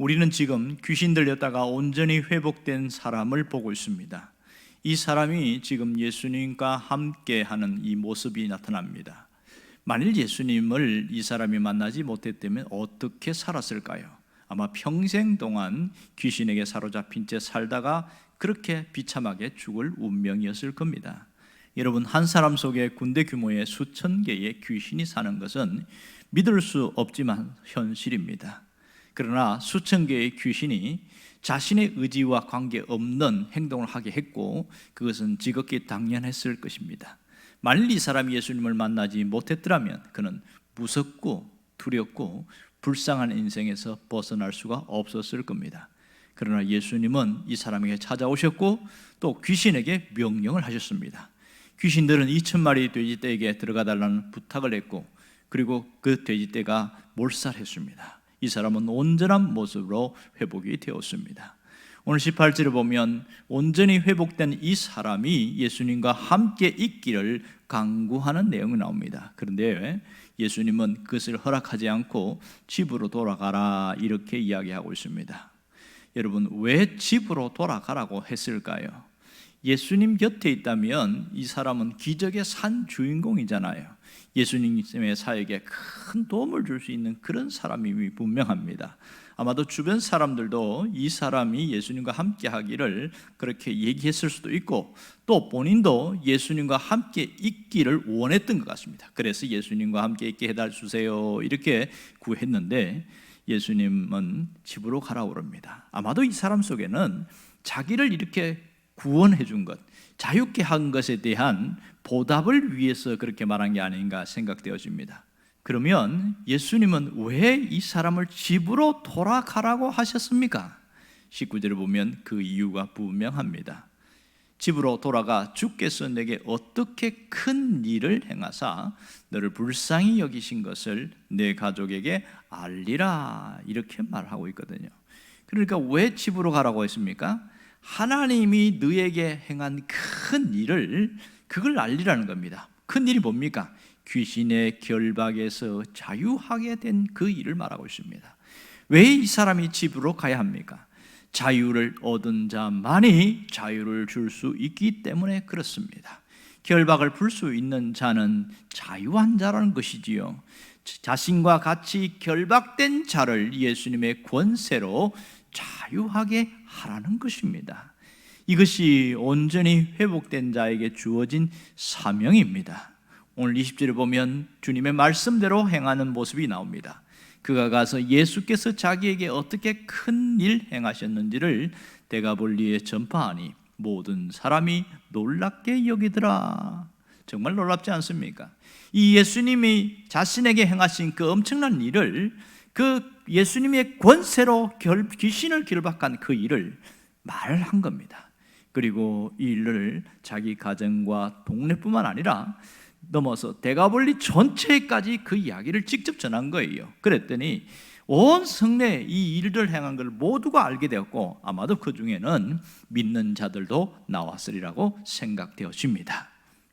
우리는 지금 귀신 들렸다가 온전히 회복된 사람을 보고 있습니다. 이 사람이 지금 예수님과 함께하는 이 모습이 나타납니다. 만일 예수님을 이 사람이 만나지 못했다면 어떻게 살았을까요? 아마 평생 동안 귀신에게 사로잡힌 채 살다가 그렇게 비참하게 죽을 운명이었을 겁니다. 여러분, 한 사람 속에 군대 규모의 수천 개의 귀신이 사는 것은 믿을 수 없지만 현실입니다. 그러나 수천 개의 귀신이 자신의 의지와 관계없는 행동을 하게 했고, 그것은 지극히 당연했을 것입니다. 만일 이 사람이 예수님을 만나지 못했더라면 그는 무섭고 두렵고 불쌍한 인생에서 벗어날 수가 없었을 겁니다. 그러나 예수님은 이 사람에게 찾아오셨고 또 귀신에게 명령을 하셨습니다. 귀신들은 2,000마리 돼지떼에게 들어가 달라는 부탁을 했고, 그리고 그 돼지떼가 몰살했습니다. 이 사람은 온전한 모습으로 회복이 되었습니다. 오늘 18절을 보면 온전히 회복된 이 사람이 예수님과 함께 있기를 간구하는 내용이 나옵니다. 그런데 예수님은 그것을 허락하지 않고 집으로 돌아가라 이렇게 이야기하고 있습니다. 여러분, 왜 집으로 돌아가라고 했을까요? 예수님 곁에 있다면 이 사람은 기적의 산 주인공이잖아요. 예수님의 사역에 큰 도움을 줄 수 있는 그런 사람임이 분명합니다. 아마도 주변 사람들도 이 사람이 예수님과 함께 하기를 그렇게 얘기했을 수도 있고, 또 본인도 예수님과 함께 있기를 원했던 것 같습니다. 그래서 예수님과 함께 있게 해달주세요 이렇게 구했는데 예수님은 집으로 가라고 그럽니다. 아마도 이 사람 속에는 자기를 이렇게 구원해 준 것, 자유케 한 것에 대한 보답을 위해서 그렇게 말한 게 아닌가 생각되어집니다. 그러면 예수님은 왜 이 사람을 집으로 돌아가라고 하셨습니까? 19절을 보면 그 이유가 분명합니다. 집으로 돌아가 주께서 내게 어떻게 큰 일을 행하사 너를 불쌍히 여기신 것을 내 가족에게 알리라 이렇게 말하고 있거든요. 그러니까 왜 집으로 가라고 했습니까? 하나님이 너에게 행한 큰 일을, 그걸 알리라는 겁니다. 큰 일이 뭡니까? 귀신의 결박에서 자유하게 된 그 일을 말하고 있습니다. 왜 이 사람이 집으로 가야 합니까? 자유를 얻은 자만이 자유를 줄 수 있기 때문에 그렇습니다. 결박을 풀 수 있는 자는 자유한 자라는 것이지요. 자신과 같이 결박된 자를 예수님의 권세로 자유하게 하라는 것입니다. 이것이 온전히 회복된 자에게 주어진 사명입니다. 오늘 20절에 보면 주님의 말씀대로 행하는 모습이 나옵니다. 그가 가서 예수께서 자기에게 어떻게 큰 일 행하셨는지를 데가볼리에 전파하니 모든 사람이 놀랍게 여기더라. 정말 놀랍지 않습니까? 이 예수님이 자신에게 행하신 그 엄청난 일을, 그 예수님의 권세로 귀신을 결박한 그 일을 말한 겁니다. 그리고 이 일을 자기 가정과 동네뿐만 아니라 넘어서 데가볼리 전체까지 그 이야기를 직접 전한 거예요. 그랬더니 온 성내에 이 일을 행한 걸 모두가 알게 되었고, 아마도 그 중에는 믿는 자들도 나왔으리라고 생각되어집니다.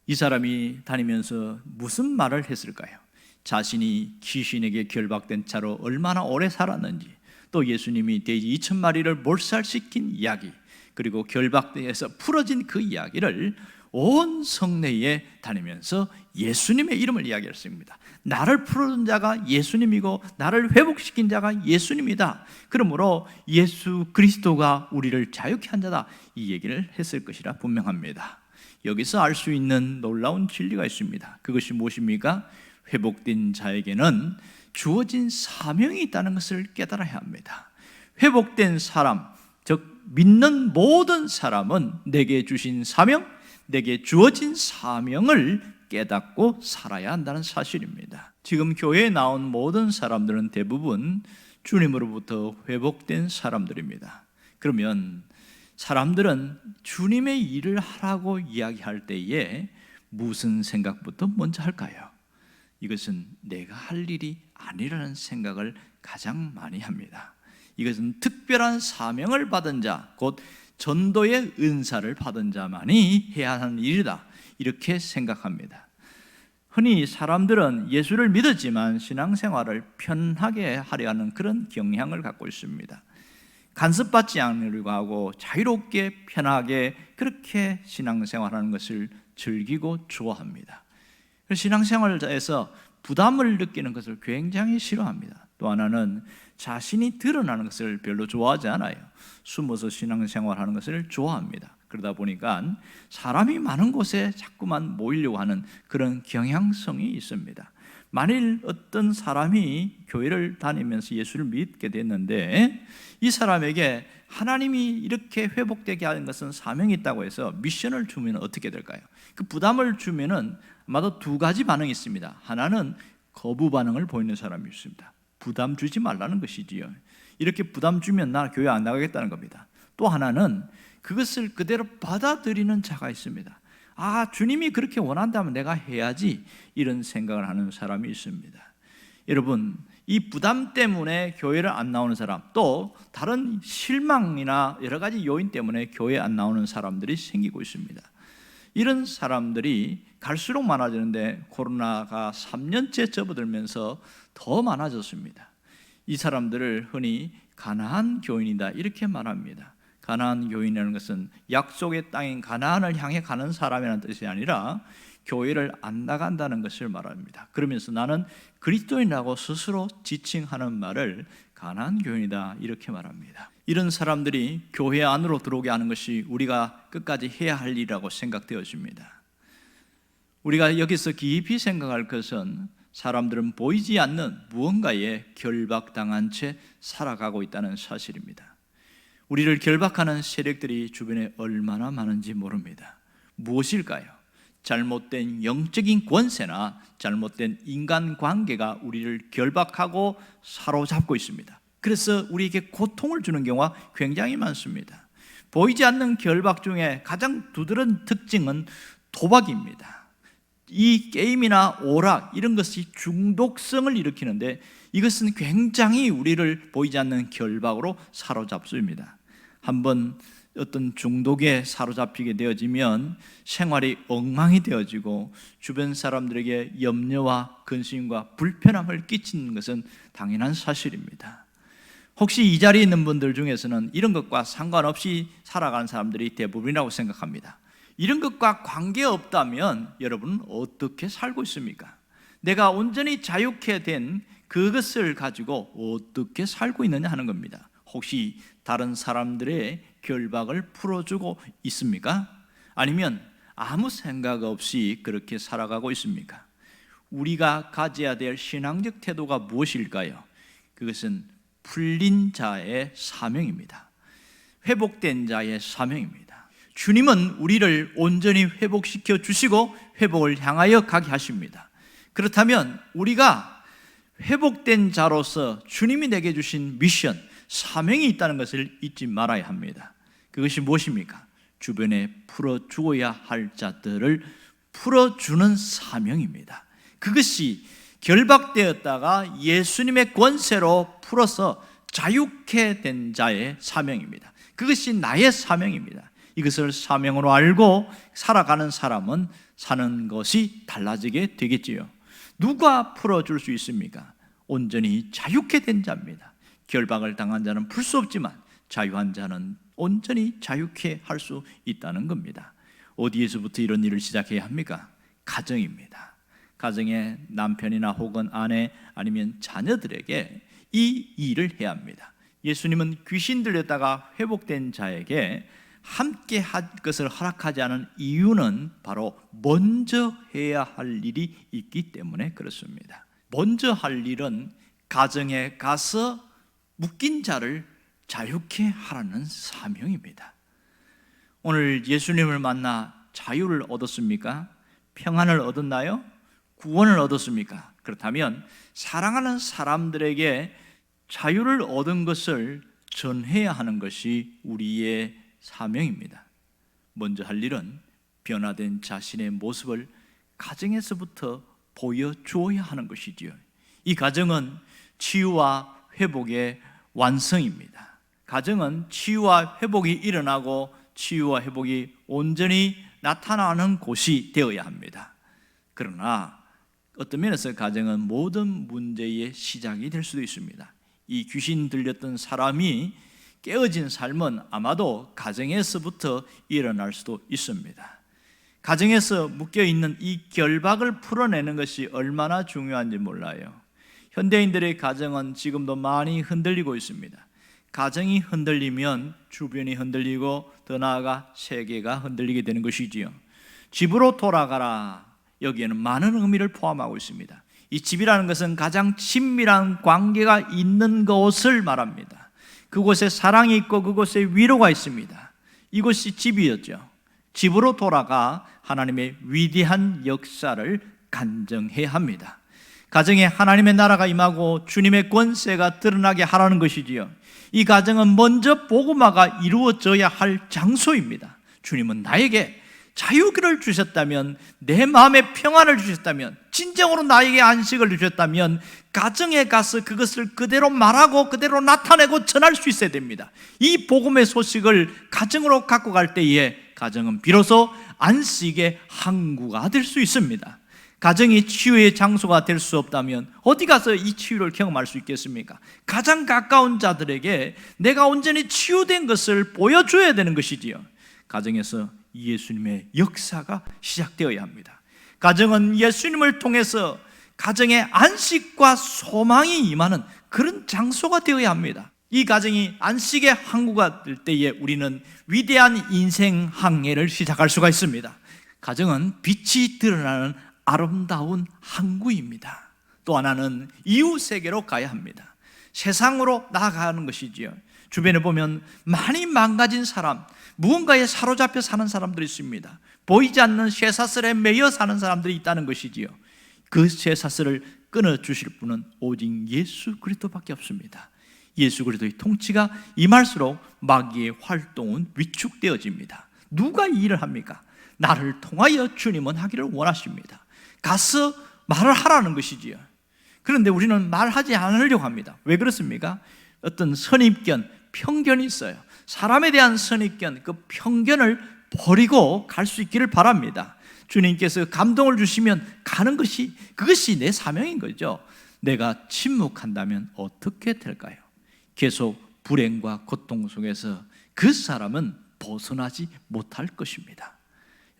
이 사람이 다니면서 무슨 말을 했을까요? 자신이 귀신에게 결박된 차로 얼마나 오래 살았는지, 또 예수님이 돼지 2,000마리를 몰살시킨 이야기, 그리고 결박돼서 풀어진 그 이야기를 온 성내에 다니면서 예수님의 이름을 이야기했습니다. 나를 풀어준 자가 예수님이고 나를 회복시킨 자가 예수님이다. 그러므로 예수 그리스도가 우리를 자유케 한 자다, 이 얘기를 했을 것이라 분명합니다. 여기서 알 수 있는 놀라운 진리가 있습니다. 그것이 무엇입니까? 회복된 자에게는 주어진 사명이 있다는 것을 깨달아야 합니다. 회복된 사람, 즉 믿는 모든 사람은 내게 주신 사명, 내게 주어진 사명을 깨닫고 살아야 한다는 사실입니다. 지금 교회에 나온 모든 사람들은 대부분 주님으로부터 회복된 사람들입니다. 그러면 사람들은 주님의 일을 하라고 이야기할 때에 무슨 생각부터 먼저 할까요? 이것은 내가 할 일이 아니라는 생각을 가장 많이 합니다. 이것은 특별한 사명을 받은 자, 곧 전도의 은사를 받은 자만이 해야 하는 일이다, 이렇게 생각합니다. 흔히 사람들은 예수를 믿었지만 신앙생활을 편하게 하려 하는 그런 경향을 갖고 있습니다. 간섭받지 않으려고 하고 자유롭게 편하게 그렇게 신앙생활하는 것을 즐기고 좋아합니다. 신앙생활에서 부담을 느끼는 것을 굉장히 싫어합니다. 또 하나는 자신이 드러나는 것을 별로 좋아하지 않아요. 숨어서 신앙생활하는 것을 좋아합니다. 그러다 보니까 사람이 많은 곳에 자꾸만 모이려고 하는 그런 경향성이 있습니다. 만일 어떤 사람이 교회를 다니면서 예수를 믿게 됐는데 이 사람에게 하나님이 이렇게 회복되게 하는 것은 사명이 있다고 해서 미션을 주면 어떻게 될까요? 그 부담을 주면은 아마도 두 가지 반응이 있습니다. 하나는 거부 반응을 보이는 사람이 있습니다. 부담 주지 말라는 것이지요. 이렇게 부담 주면 나 교회 안 나가겠다는 겁니다. 또 하나는 그것을 그대로 받아들이는 자가 있습니다. 아, 주님이 그렇게 원한다면 내가 해야지, 이런 생각을 하는 사람이 있습니다. 여러분, 이 부담 때문에 교회를 안 나오는 사람, 또 다른 실망이나 여러 가지 요인 때문에 교회에 안 나오는 사람들이 생기고 있습니다. 이런 사람들이 갈수록 많아지는데 코로나가 3년째 접어들면서 더 많아졌습니다. 이 사람들을 흔히 가나안 교인이다 이렇게 말합니다. 가나안 교인이라는 것은 약속의 땅인 가나안을 향해 가는 사람이라는 뜻이 아니라 교회를 안 나간다는 것을 말합니다. 그러면서 나는 그리스도인이라고 스스로 지칭하는 말을 가나안 교인이다 이렇게 말합니다. 이런 사람들이 교회 안으로 들어오게 하는 것이 우리가 끝까지 해야 할 일이라고 생각되어집니다. 우리가 여기서 깊이 생각할 것은 사람들은 보이지 않는 무언가에 결박당한 채 살아가고 있다는 사실입니다. 우리를 결박하는 세력들이 주변에 얼마나 많은지 모릅니다. 무엇일까요? 잘못된 영적인 권세나 잘못된 인간관계가 우리를 결박하고 사로잡고 있습니다. 그래서 우리에게 고통을 주는 경우가 굉장히 많습니다. 보이지 않는 결박 중에 가장 두드러진 특징은 도박입니다. 이 게임이나 오락 이런 것이 중독성을 일으키는데 이것은 굉장히 우리를 보이지 않는 결박으로 사로잡습니다. 한번 어떤 중독에 사로잡히게 되어지면 생활이 엉망이 되어지고 주변 사람들에게 염려와 근심과 불편함을 끼치는 것은 당연한 사실입니다. 혹시 이 자리에 있는 분들 중에서는 이런 것과 상관없이 살아가는 사람들이 대부분이라고 생각합니다. 이런 것과 관계없다면 여러분은 어떻게 살고 있습니까? 내가 온전히 자유케 된 그것을 가지고 어떻게 살고 있느냐 하는 겁니다. 혹시 다른 사람들의 결박을 풀어주고 있습니까? 아니면 아무 생각 없이 그렇게 살아가고 있습니까? 우리가 가져야 될 신앙적 태도가 무엇일까요? 그것은 풀린 자의 사명입니다. 회복된 자의 사명입니다. 주님은 우리를 온전히 회복시켜 주시고 회복을 향하여 가게 하십니다. 그렇다면 우리가 회복된 자로서 주님이 내게 주신 미션, 사명이 있다는 것을 잊지 말아야 합니다. 그것이 무엇입니까? 주변에 풀어주어야 할 자들을 풀어주는 사명입니다. 그것이 결박되었다가 예수님의 권세로 풀어서 자유케 된 자의 사명입니다. 그것이 나의 사명입니다. 이것을 사명으로 알고 살아가는 사람은 사는 것이 달라지게 되겠지요. 누가 풀어줄 수 있습니까? 온전히 자유케 된 자입니다. 결박을 당한 자는 풀 수 없지만 자유한 자는 온전히 자유케 할 수 있다는 겁니다. 어디에서부터 이런 일을 시작해야 합니까? 가정입니다. 가정의 남편이나 혹은 아내 아니면 자녀들에게 이 일을 해야 합니다. 예수님은 귀신 들렸다가 회복된 자에게 함께 할 것을 허락하지 않은 이유는 바로 먼저 해야 할 일이 있기 때문에 그렇습니다. 먼저 할 일은 가정에 가서 묶인 자를 자유케 하라는 사명입니다. 오늘 예수님을 만나 자유를 얻었습니까? 평안을 얻었나요? 구원을 얻었습니까? 그렇다면 사랑하는 사람들에게 자유를 얻은 것을 전해야 하는 것이 우리의 사명입니다. 먼저 할 일은 변화된 자신의 모습을 가정에서부터 보여주어야 하는 것이지요. 이 가정은 치유와 회복의 완성입니다. 가정은 치유와 회복이 일어나고 치유와 회복이 온전히 나타나는 곳이 되어야 합니다. 그러나 어떤 면에서 가정은 모든 문제의 시작이 될 수도 있습니다. 이 귀신 들렸던 사람이 깨어진 삶은 아마도 가정에서부터 일어날 수도 있습니다. 가정에서 묶여있는 이 결박을 풀어내는 것이 얼마나 중요한지 몰라요. 현대인들의 가정은 지금도 많이 흔들리고 있습니다. 가정이 흔들리면 주변이 흔들리고 더 나아가 세계가 흔들리게 되는 것이지요. 집으로 돌아가라, 여기에는 많은 의미를 포함하고 있습니다. 이 집이라는 것은 가장 친밀한 관계가 있는 곳을 말합니다. 그곳에 사랑이 있고 그곳에 위로가 있습니다. 이곳이 집이었죠. 집으로 돌아가 하나님의 위대한 역사를 간증해야 합니다. 가정에 하나님의 나라가 임하고 주님의 권세가 드러나게 하라는 것이지요. 이 가정은 먼저 복음화가 이루어져야 할 장소입니다. 주님은 나에게 자유를 주셨다면, 내 마음에 평안을 주셨다면, 진정으로 나에게 안식을 주셨다면 가정에 가서 그것을 그대로 말하고 그대로 나타내고 전할 수 있어야 됩니다. 이 복음의 소식을 가정으로 갖고 갈 때에 가정은 비로소 안식의 항구가 될 수 있습니다. 가정이 치유의 장소가 될 수 없다면 어디 가서 이 치유를 경험할 수 있겠습니까? 가장 가까운 자들에게 내가 온전히 치유된 것을 보여줘야 되는 것이지요. 가정에서 예수님의 역사가 시작되어야 합니다. 가정은 예수님을 통해서 가정의 안식과 소망이 임하는 그런 장소가 되어야 합니다. 이 가정이 안식의 항구가 될 때에 우리는 위대한 인생 항해를 시작할 수가 있습니다. 가정은 빛이 드러나는 아름다운 항구입니다. 또 하나는 이웃세계로 가야 합니다. 세상으로 나아가는 것이지요. 주변에 보면 많이 망가진 사람, 무언가에 사로잡혀 사는 사람들이 있습니다. 보이지 않는 쇠사슬에 매여 사는 사람들이 있다는 것이지요. 그 쇠사슬을 끊어주실 분은 오직 예수 그리스도밖에 없습니다. 예수 그리스도의 통치가 임할수록 마귀의 활동은 위축되어집니다. 누가 이 일을 합니까? 나를 통하여 주님은 하기를 원하십니다. 가서 말을 하라는 것이지요. 그런데 우리는 말하지 않으려고 합니다. 왜 그렇습니까? 어떤 선입견, 편견이 있어요. 사람에 대한 선입견, 그 편견을 버리고 갈 수 있기를 바랍니다. 주님께서 감동을 주시면 가는 것이, 그것이 내 사명인 거죠. 내가 침묵한다면 어떻게 될까요? 계속 불행과 고통 속에서 그 사람은 벗어나지 못할 것입니다.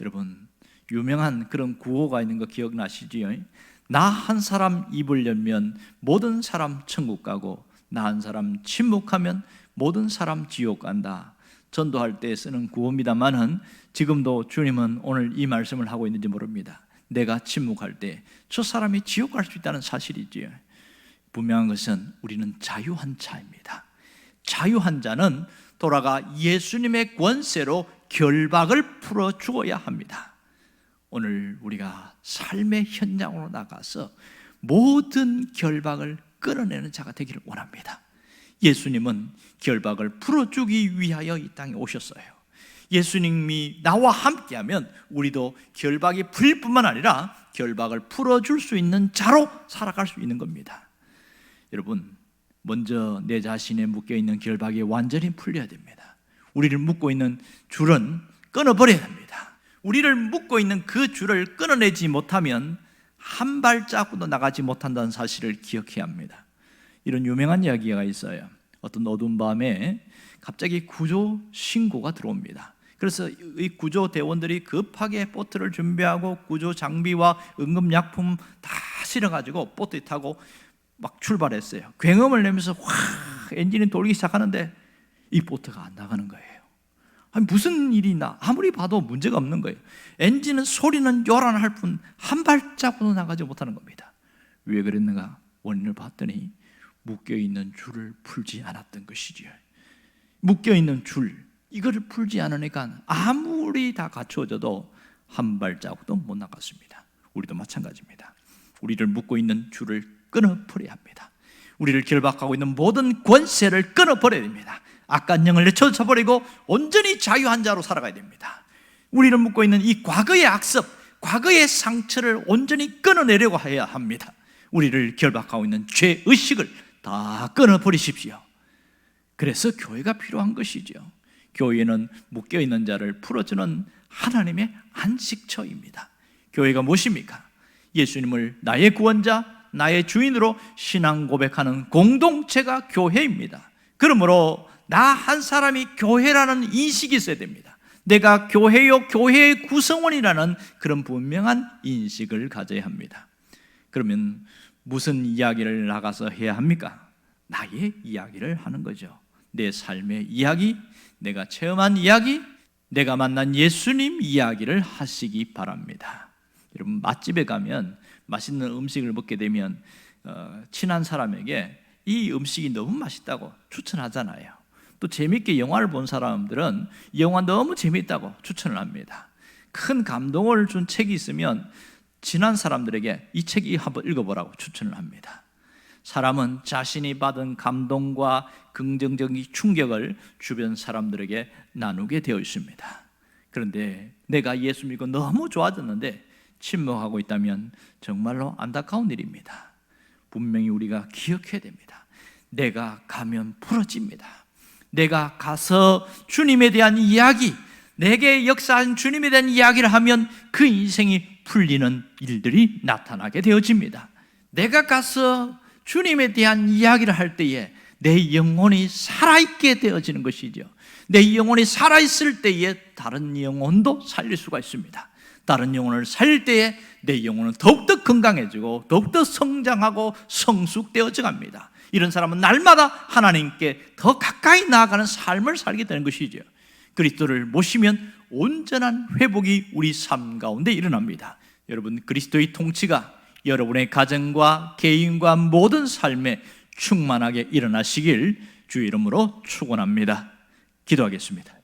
여러분, 유명한 그런 구호가 있는 거 기억나시지요? 나 한 사람 입을 열면 모든 사람 천국 가고 나 한 사람 침묵하면 모든 사람 지옥 간다. 전도할 때 쓰는 구호입니다만은 지금도 주님은 오늘 이 말씀을 하고 있는지 모릅니다. 내가 침묵할 때 저 사람이 지옥 갈 수 있다는 사실이지요. 분명한 것은 우리는 자유한 자입니다. 자유한 자는 돌아가 예수님의 권세로 결박을 풀어 주어야 합니다. 오늘 우리가 삶의 현장으로 나가서 모든 결박을 끊어내는 자가 되기를 원합니다. 예수님은 결박을 풀어주기 위하여 이 땅에 오셨어요. 예수님이 나와 함께하면 우리도 결박이 풀릴 뿐만 아니라 결박을 풀어줄 수 있는 자로 살아갈 수 있는 겁니다. 여러분, 먼저 내 자신에 묶여있는 결박이 완전히 풀려야 됩니다. 우리를 묶고 있는 줄은 끊어버려야 합니다. 우리를 묶고 있는 그 줄을 끊어내지 못하면 한 발자국도 나가지 못한다는 사실을 기억해야 합니다. 이런 유명한 이야기가 있어요. 어떤 어두운 밤에 갑자기 구조 신고가 들어옵니다. 그래서 이 구조대원들이 급하게 보트를 준비하고 구조 장비와 응급약품 다 실어가지고 보트에 타고 막 출발했어요. 굉음을 내면서 확 엔진이 돌기 시작하는데 이 보트가 안 나가는 거예요. 아니, 무슨 일이 있나? 아무리 봐도 문제가 없는 거예요. 엔진은 소리는 요란할 뿐 한 발자국도 나가지 못하는 겁니다. 왜 그랬는가? 원인을 봤더니 묶여있는 줄을 풀지 않았던 것이지요. 묶여있는 줄, 이거를 풀지 않으니까 아무리 다 갖추어져도 한 발자국도 못 나갔습니다. 우리도 마찬가지입니다. 우리를 묶고 있는 줄을 끊어버려야 합니다. 우리를 결박하고 있는 모든 권세를 끊어버려야 됩니다. 악한 영을 내쳐버리고 온전히 자유한 자로 살아가야 됩니다. 우리를 묶고 있는 이 과거의 악습, 과거의 상처를 온전히 끊어내려고 해야 합니다. 우리를 결박하고 있는 죄의식을 다 끊어버리십시오. 그래서 교회가 필요한 것이죠. 교회는 묶여있는 자를 풀어주는 하나님의 안식처입니다. 교회가 무엇입니까? 예수님을 나의 구원자, 나의 주인으로 신앙 고백하는 공동체가 교회입니다. 그러므로 나 한 사람이 교회라는 인식이 있어야 됩니다. 내가 교회요, 교회의 구성원이라는 그런 분명한 인식을 가져야 합니다. 그러면 무슨 이야기를 나가서 해야 합니까? 나의 이야기를 하는 거죠. 내 삶의 이야기, 내가 체험한 이야기, 내가 만난 예수님 이야기를 하시기 바랍니다. 여러분, 맛집에 가면 맛있는 음식을 먹게 되면 친한 사람에게 이 음식이 너무 맛있다고 추천하잖아요. 또 재밌게 영화를 본 사람들은 영화 너무 재밌다고 추천을 합니다. 큰 감동을 준 책이 있으면 친한 사람들에게 이 책 한번 읽어보라고 추천을 합니다. 사람은 자신이 받은 감동과 긍정적인 충격을 주변 사람들에게 나누게 되어 있습니다. 그런데 내가 예수 믿고 너무 좋아졌는데 침묵하고 있다면 정말로 안타까운 일입니다. 분명히 우리가 기억해야 됩니다. 내가 가면 부러집니다. 내가 가서 주님에 대한 이야기, 내게 역사한 주님에 대한 이야기를 하면 그 인생이 풀리는 일들이 나타나게 되어집니다. 내가 가서 주님에 대한 이야기를 할 때에 내 영혼이 살아있게 되어지는 것이죠. 내 영혼이 살아있을 때에 다른 영혼도 살릴 수가 있습니다. 다른 영혼을 살릴 때에 내 영혼은 더욱더 건강해지고 더욱더 성장하고 성숙되어져 갑니다. 이런 사람은 날마다 하나님께 더 가까이 나아가는 삶을 살게 되는 것이죠. 그리스도를 모시면 온전한 회복이 우리 삶 가운데 일어납니다. 여러분, 그리스도의 통치가 여러분의 가정과 개인과 모든 삶에 충만하게 일어나시길 주의 이름으로 축원합니다. 기도하겠습니다.